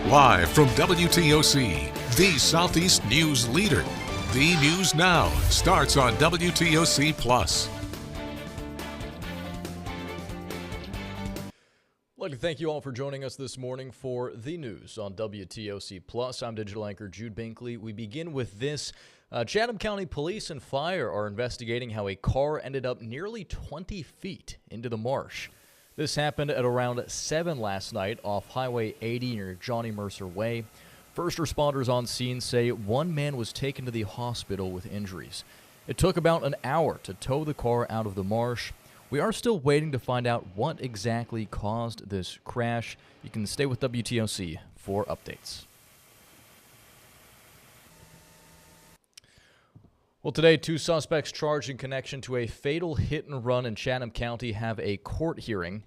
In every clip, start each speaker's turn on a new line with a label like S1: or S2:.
S1: Live from WTOC, the Southeast News leader. The News Now starts on WTOC Plus.
S2: I'd like to thank you all for joining us this morning for the news on WTOC Plus. I'm digital anchor Jude Binkley. We begin with this. Chatham County Police and Fire are investigating how a car ended up nearly 20 feet into the marsh. This happened at around 7 last night off Highway 80 near Johnny Mercer Way. First responders on scene say one man was taken to the hospital with injuries. It took about an hour to tow the car out of the marsh. We are still waiting to find out what exactly caused this crash. You can stay with WTOC for updates. Well, today, 2 suspects charged in connection to a fatal hit-and-run in Chatham County have a court hearing.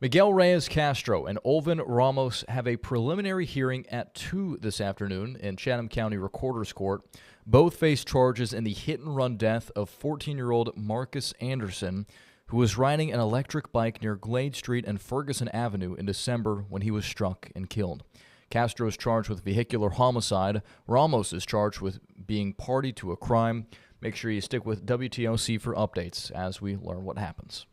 S2: Miguel Reyes Castro and Olvin Ramos have a preliminary hearing at 2 this afternoon in Chatham County Recorder's Court. Both face charges in the hit-and-run death of 14-year-old Marcus Anderson, who was riding an electric bike near Glade Street and Ferguson Avenue in December when he was struck and killed. Castro is charged with vehicular homicide. Ramos is charged with being party to a crime. Make sure you stick with WTOC for updates as we learn what happens.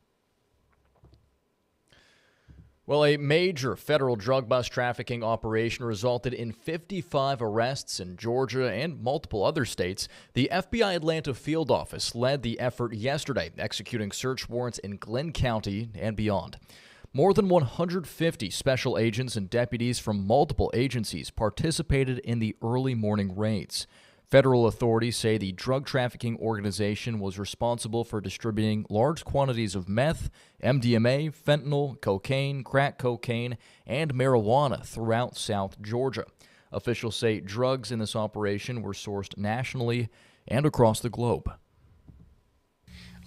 S2: Well, a major federal drug bust trafficking operation resulted in 55 arrests in Georgia and multiple other states. The FBI Atlanta field office led the effort yesterday, executing search warrants in Glenn County and beyond. More than 150 special agents and deputies from multiple agencies participated in the early morning raids. Federal authorities say the drug trafficking organization was responsible for distributing large quantities of meth, MDMA, fentanyl, cocaine, crack cocaine, and marijuana throughout South Georgia. Officials say drugs in this operation were sourced nationally and across the globe.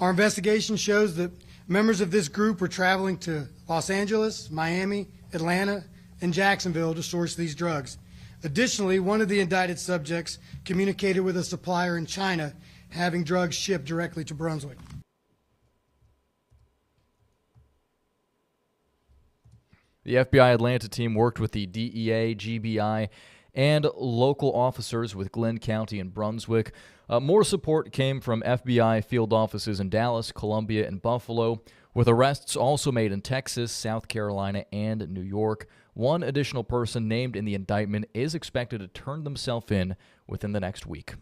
S3: Our investigation shows that members of this group were traveling to Los Angeles, Miami, Atlanta, and Jacksonville to source these drugs. Additionally, one of the indicted subjects communicated with a supplier in China having drugs shipped directly to Brunswick.
S2: The FBI Atlanta team worked with the DEA, GBI, and local officers with Glenn County and Brunswick. More support came from FBI field offices in Dallas, Columbia, and Buffalo, with arrests also made in Texas, South Carolina, and New York. One additional person named in the indictment is expected to turn themselves in within the next week.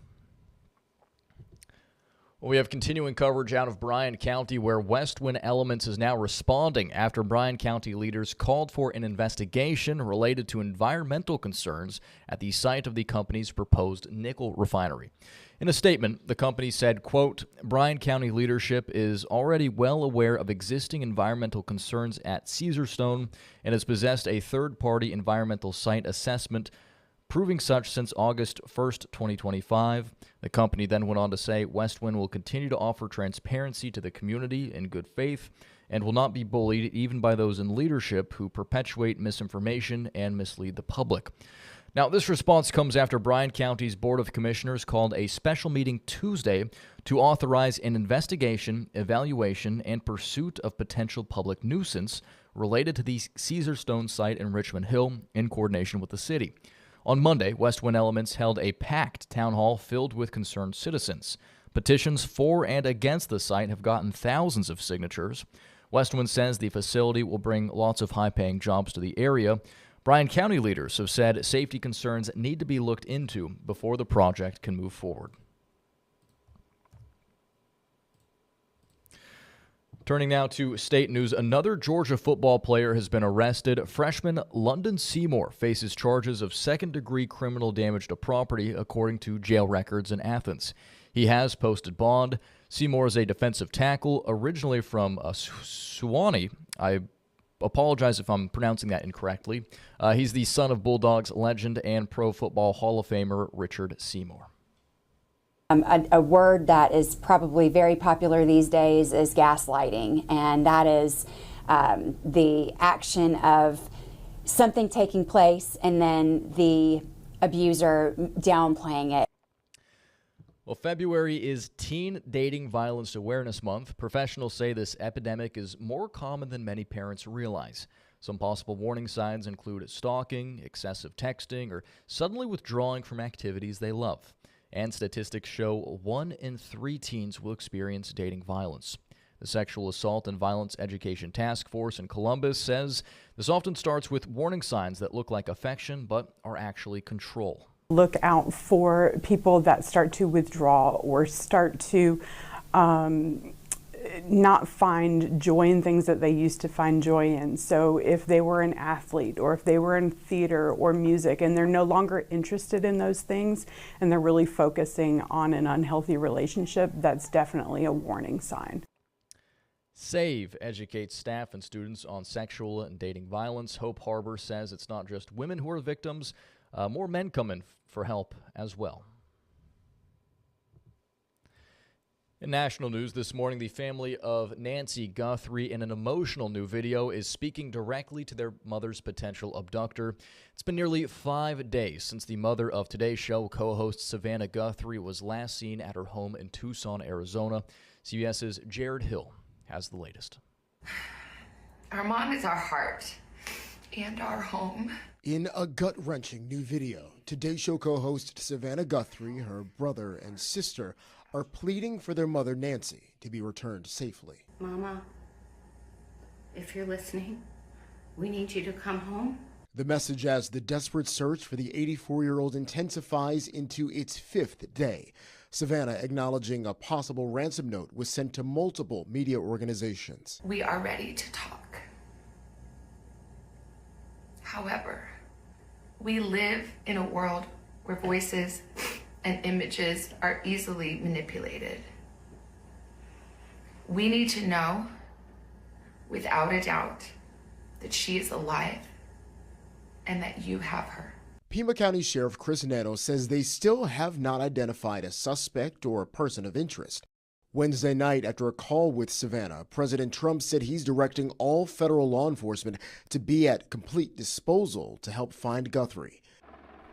S2: We have continuing coverage out of Bryan County, where West Wind Elements is now responding after Bryan County leaders called for an investigation related to environmental concerns at the site of the company's proposed nickel refinery. In a statement, the company said, quote, Bryan County leadership is already well aware of existing environmental concerns at Caesarstone and has possessed a third-party environmental site assessment proving such since August 1st, 2025. The company then went on to say Westwind will continue to offer transparency to the community in good faith and will not be bullied even by those in leadership who perpetuate misinformation and mislead the public. Now, this response comes after Bryan County's Board of Commissioners called a special meeting Tuesday to authorize an investigation, evaluation, and pursuit of potential public nuisance related to the Caesarstone site in Richmond Hill in coordination with the city. On Monday, West Wind Elements held a packed town hall filled with concerned citizens. Petitions for and against the site have gotten thousands of signatures. West Wind says the facility will bring lots of high-paying jobs to the area. Bryan County leaders have said safety concerns need to be looked into before the project can move forward. Turning now to state news, another Georgia football player has been arrested. Freshman London Seymour faces charges of second-degree criminal damage to property, according to jail records in Athens. He has posted bond. Seymour is a defensive tackle, originally from Suwannee. I apologize if I'm pronouncing that incorrectly. He's the son of Bulldogs legend and Pro Football Hall of Famer Richard Seymour.
S4: A word that is probably very popular these days is gaslighting, and that is the action of something taking place and then the abuser downplaying it.
S2: Well, February is Teen Dating Violence Awareness Month. Professionals say this epidemic is more common than many parents realize. Some possible warning signs include stalking, excessive texting, or suddenly withdrawing from activities they love. And statistics show 1 in 3 teens will experience dating violence. The Sexual Assault and Violence Education Task Force in Columbus says this often starts with warning signs that look like affection but are actually control.
S5: Look out for people that start to withdraw or start to not find joy in things that they used to find joy in. So if they were an athlete or if they were in theater or music and they're no longer interested in those things and they're really focusing on an unhealthy relationship, that's definitely a warning sign.
S2: SAVE educates staff and students on sexual and dating violence. Hope Harbor says it's not just women who are victims, more men come in for help as well. In national news this morning, the family of Nancy Guthrie, in an emotional new video, is speaking directly to their mother's potential abductor. It's been nearly 5 days since the mother of Today's Show co-host Savannah Guthrie was last seen at her home in Tucson, Arizona. CBS's Jared Hill has the latest.
S6: Our mom is our heart and our home.
S7: In a gut-wrenching new video, Today's Show co-host Savannah Guthrie, her brother and sister are pleading for their mother, Nancy, to be returned safely.
S6: Mama, if you're listening, we need you to come home.
S7: The message as the desperate search for the 84-year-old intensifies into its 5th day. Savannah acknowledging a possible ransom note was sent to multiple media organizations.
S6: We are ready to talk. However, we live in a world where voices and images are easily manipulated. We need to know, without a doubt, that she is alive and that you have her.
S7: Pima County Sheriff Chris Neto says they still have not identified a suspect or a person of interest. Wednesday night, after a call with Savannah, President Trump said he's directing all federal law enforcement to be at complete disposal to help find Guthrie.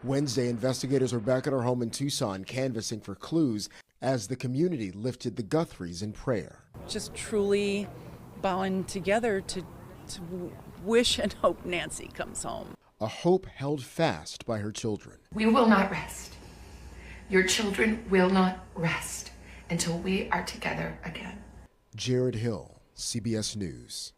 S7: Wednesday, investigators were back at her home in Tucson canvassing for clues as the community lifted the Guthries in prayer.
S8: Just truly bowing together to wish and hope Nancy comes home.
S7: A hope held fast by her children.
S6: We will not rest. Your children will not rest until we are together again.
S7: Jared Hill, CBS News.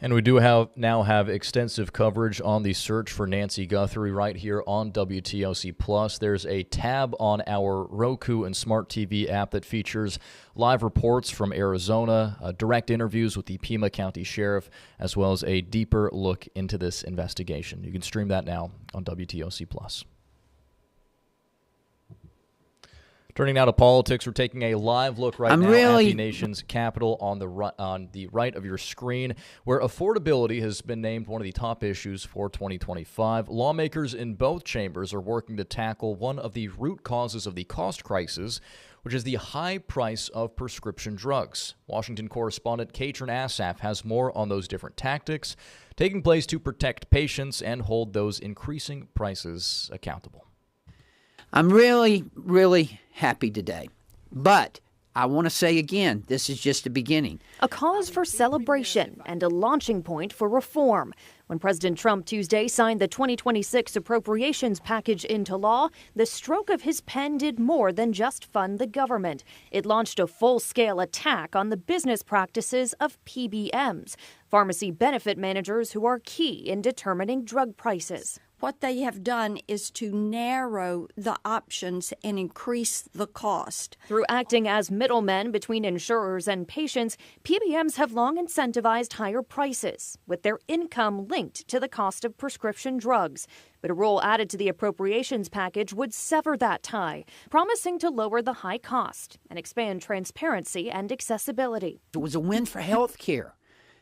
S2: And we do now have extensive coverage on the search for Nancy Guthrie right here on WTOC Plus. There's a tab on our Roku and Smart TV app that features live reports from Arizona, direct interviews with the Pima County Sheriff, as well as a deeper look into this investigation. You can stream that now on WTOC Plus. Turning now to politics, we're taking a live look right now at the nation's capital on the right of your screen, where affordability has been named one of the top issues for 2025. Lawmakers in both chambers are working to tackle one of the root causes of the cost crisis, which is the high price of prescription drugs. Washington correspondent Katrin Assaf has more on those different tactics taking place to protect patients and hold those increasing prices accountable.
S9: I'm really, really happy today. But I want to say again, this is just the beginning.
S10: A cause for celebration and a launching point for reform. When President Trump Tuesday signed the 2026 appropriations package into law, the stroke of his pen did more than just fund the government. It launched a full-scale attack on the business practices of PBMs, pharmacy benefit managers who are key in determining drug prices.
S11: What they have done is to narrow the options and increase the cost.
S10: Through acting as middlemen between insurers and patients, PBMs have long incentivized higher prices, with their income linked to the cost of prescription drugs. But a rule added to the appropriations package would sever that tie, promising to lower the high cost and expand transparency and accessibility.
S9: It was a win for health care.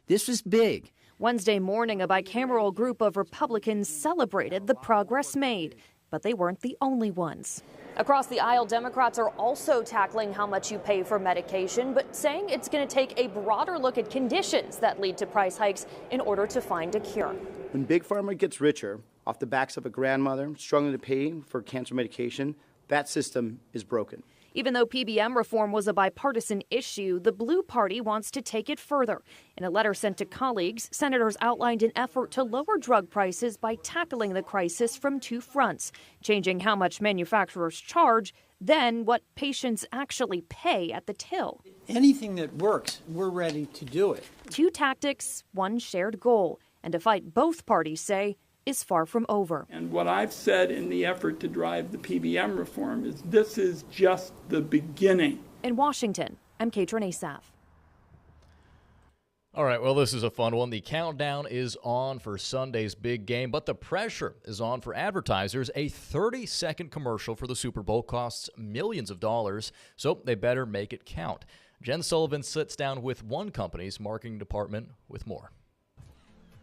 S9: This was big.
S10: Wednesday morning, a bicameral group of Republicans celebrated the progress made, but they weren't the only ones. Across the aisle, Democrats are also tackling how much you pay for medication, but saying it's going to take a broader look at conditions that lead to price hikes in order to find a cure.
S12: When Big Pharma gets richer off the backs of a grandmother struggling to pay for cancer medication, that system is broken.
S10: Even though PBM reform was a bipartisan issue, the Blue Party wants to take it further. In a letter sent to colleagues, senators outlined an effort to lower drug prices by tackling the crisis from two fronts, changing how much manufacturers charge, then what patients actually pay at the till.
S13: Anything that works, we're ready to do it.
S10: Two tactics, one shared goal, and a fight both parties say is far from over.
S14: And what I've said in the effort to drive the PBM reform is this is just the beginning.
S10: In Washington, I'm Katrin Asaf.
S2: All right, well, this is a fun one. The countdown is on for Sunday's big game, but the pressure is on for advertisers. A 30-second commercial for the Super Bowl costs millions of dollars, so they better make it count. Jen Sullivan sits down with one company's marketing department with more.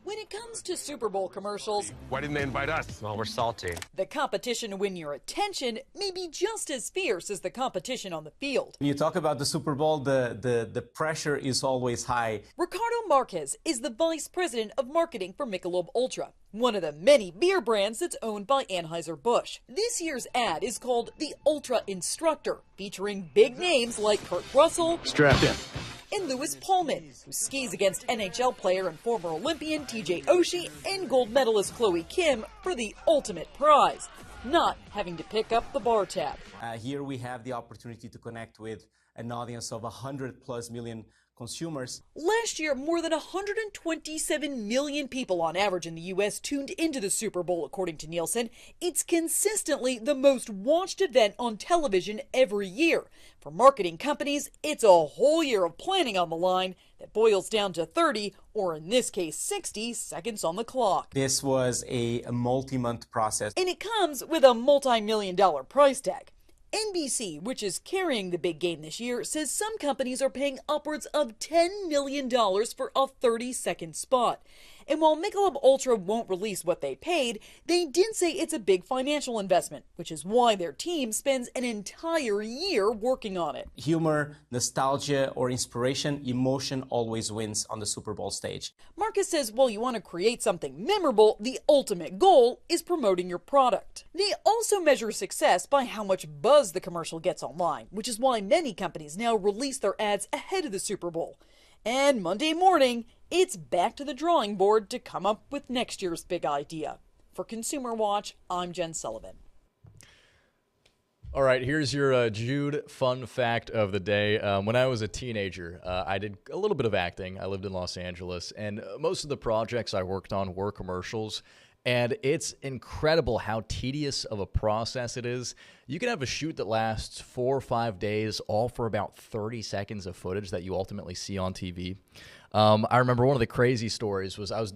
S15: When it comes to Super Bowl commercials,
S16: why didn't they invite us? Well, we're salty.
S15: The competition to win your attention may be just as fierce as the competition on the field.
S17: When you talk about the Super Bowl, the pressure is always high.
S15: Ricardo Marquez is the vice president of marketing for Michelob Ultra, one of the many beer brands that's owned by Anheuser-Busch. This year's ad is called the Ultra Instructor, featuring big names like Kurt Russell.
S16: Strap in.
S15: And Lewis Pullman, who skis against NHL player and former Olympian TJ Oshie and gold medalist Chloe Kim for the ultimate prize, not having to pick up the bar tab.
S17: Here we have the opportunity to connect with an audience of 100+ million consumers.
S15: Last year, more than 127 million people on average in the U.S. tuned into the Super Bowl, according to Nielsen. It's consistently the most watched event on television every year. For marketing companies, it's a whole year of planning on the line that boils down to 30, or in this case 60, seconds on the clock.
S17: This was a multi-month process.
S15: And it comes with a multi-million-dollar price tag. NBC, which is carrying the big game this year, says some companies are paying upwards of $10 million for a 30-second spot. And while Michelob Ultra won't release what they paid, they did say it's a big financial investment, which is why their team spends an entire year working on it.
S17: Humor, nostalgia, or inspiration, emotion always wins on the Super Bowl stage.
S15: Marcus says while you want to create something memorable, the ultimate goal is promoting your product. They also measure success by how much buzz the commercial gets online, which is why many companies now release their ads ahead of the Super Bowl. And Monday morning, it's back to the drawing board to come up with next year's big idea. For Consumer Watch, I'm Jen Sullivan.
S2: All right, here's your Jude fun fact of the day. When I was a teenager, I did a little bit of acting. I lived in Los Angeles, and most of the projects I worked on were commercials. And it's incredible how tedious of a process it is. You can have a shoot that lasts 4 or 5 days, all for about 30 seconds of footage that you ultimately see on TV. I remember one of the crazy stories was I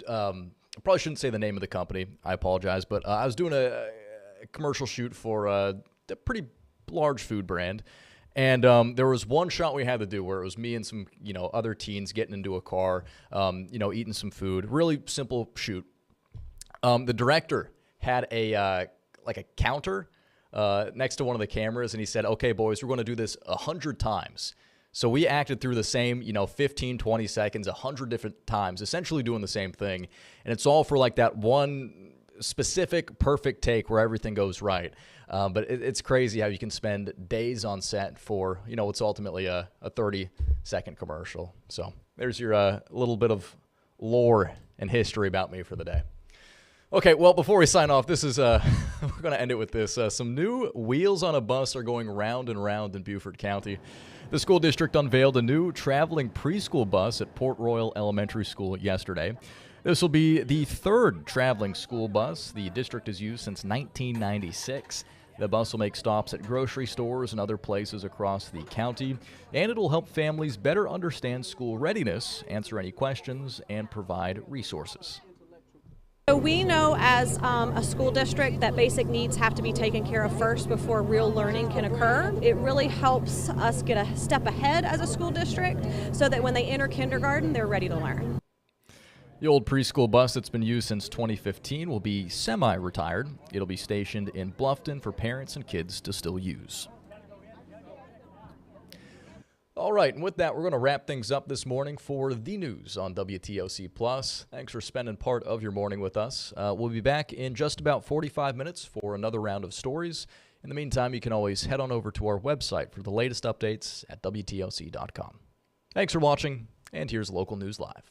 S2: probably shouldn't say the name of the company. I apologize. But I was doing a commercial shoot for a pretty large food brand. And there was one shot we had to do where it was me and some other teens getting into a car, eating some food. Really simple shoot. The director had a counter next to one of the cameras, and he said, okay, boys, we're going to do this 100 times. So we acted through the same, 15, 20 seconds, 100 different times, essentially doing the same thing. And it's all for like that one specific perfect take where everything goes right. But it's crazy how you can spend days on set for, what's ultimately a 30-second commercial. So there's your little bit of lore and history about me for the day. Okay, well, before we sign off, this is we're going to end it with this. Some new wheels on a bus are going round and round in Beaufort County. The school district unveiled a new traveling preschool bus at Port Royal Elementary School yesterday. This will be the third traveling school bus the district has used since 1996. The bus will make stops at grocery stores and other places across the county, and it will help families better understand school readiness, answer any questions, and provide resources.
S18: So we know as a school district that basic needs have to be taken care of first before real learning can occur. It really helps us get a step ahead as a school district so that when they enter kindergarten, they're ready to learn.
S2: The old preschool bus that's been used since 2015 will be semi-retired. It'll be stationed in Bluffton for parents and kids to still use. All right, and with that, we're going to wrap things up this morning for the news on WTOC Plus. Thanks for spending part of your morning with us. We'll be back in just about 45 minutes for another round of stories. In the meantime, you can always head on over to our website for the latest updates at WTOC.com. Thanks for watching, and here's Local News Live.